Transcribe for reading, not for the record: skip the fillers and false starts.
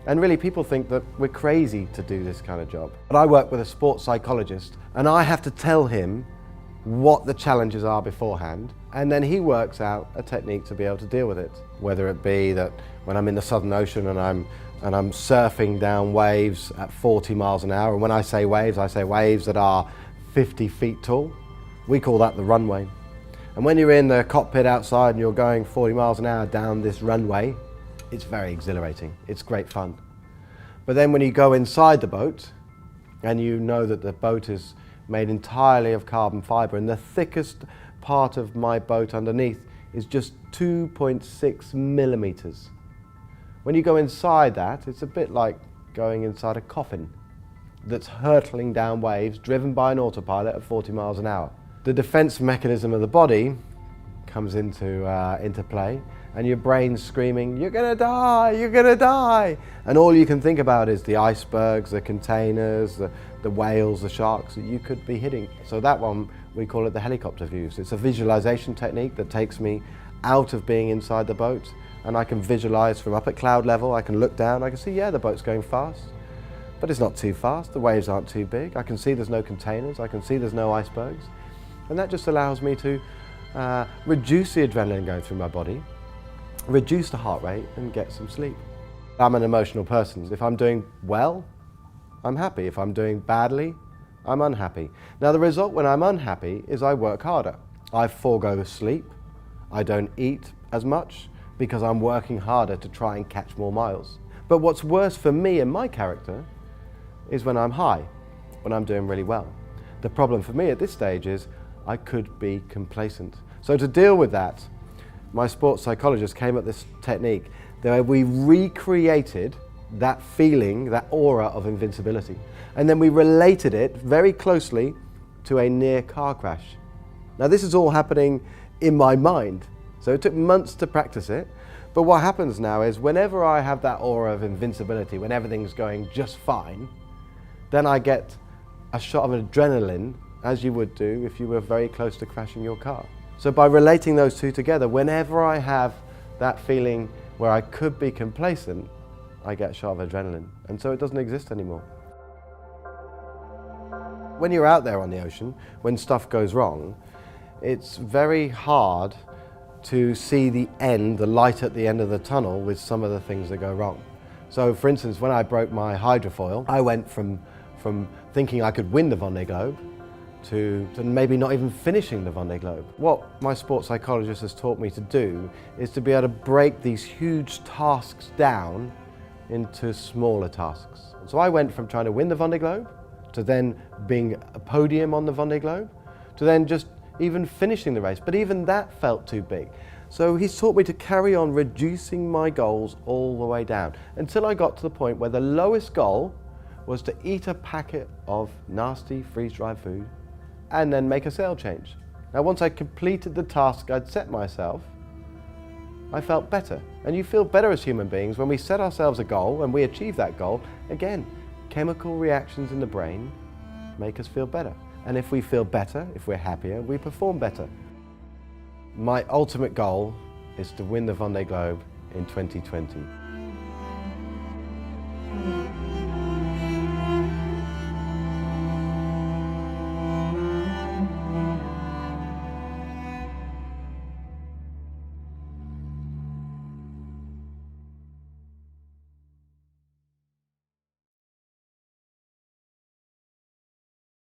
And really, people think that we're crazy to do this kind of job. But I work with a sports psychologist, and I have to tell him what the challenges are beforehand, and then he works out a technique to be able to deal with it. Whether it be that when I'm in the Southern Ocean and I'm surfing down waves at 40 miles an hour, and when I say waves that are 50 feet tall, we call that the runway. And when you're in the cockpit outside and you're going 40 miles an hour down this runway, it's very exhilarating, it's great fun. But then when you go inside the boat, and you know that the boat is made entirely of carbon fibre, and the thickest part of my boat underneath is just 2.6 millimetres. When you go inside that, it's a bit like going inside a coffin that's hurtling down waves, driven by an autopilot at 40 miles an hour. The defence mechanism of the body comes into play, and your brain's screaming, "You're gonna die, you're gonna die!" And all you can think about is the icebergs, the containers, the whales, the sharks that you could be hitting. So that one, we call it the helicopter views. It's a visualization technique that takes me out of being inside the boat, and I can visualize from up at cloud level. I can look down, I can see, yeah, the boat's going fast, but it's not too fast, the waves aren't too big. I can see there's no containers, I can see there's no icebergs. And that just allows me to reduce the adrenaline going through my body, reduce the heart rate, and get some sleep. I'm an emotional person. If I'm doing well, I'm happy. If I'm doing badly, I'm unhappy. Now the result when I'm unhappy is I work harder. I forego sleep. I don't eat as much because I'm working harder to try and catch more miles. But what's worse for me and my character is when I'm high, when I'm doing really well. The problem for me at this stage is I could be complacent. So to deal with that, my sports psychologist came up with this technique that we recreated that feeling, that aura of invincibility. And then we related it very closely to a near car crash. Now this is all happening in my mind. So it took months to practice it. But what happens now is whenever I have that aura of invincibility, when everything's going just fine, then I get a shot of adrenaline, as you would do if you were very close to crashing your car. So by relating those two together, whenever I have that feeling where I could be complacent, I get a shot of adrenaline. And so it doesn't exist anymore. When you're out there on the ocean, when stuff goes wrong, it's very hard to see the end, the light at the end of the tunnel with some of the things that go wrong. So for instance, when I broke my hydrofoil, I went from thinking I could win the Vendée Globe to maybe not even finishing the Vendée Globe. What my sports psychologist has taught me to do is to be able to break these huge tasks down into smaller tasks. So I went from trying to win the Vendée Globe to then being a podium on the Vendée Globe to then just even finishing the race, but even that felt too big. So he's taught me to carry on reducing my goals all the way down until I got to the point where the lowest goal was to eat a packet of nasty freeze-dried food and then make a sail change. Now once I completed the task I'd set myself, I felt better. And you feel better as human beings when we set ourselves a goal and we achieve that goal. Again, chemical reactions in the brain make us feel better. And if we feel better, if we're happier, we perform better. My ultimate goal is to win the Vendée Globe in 2020.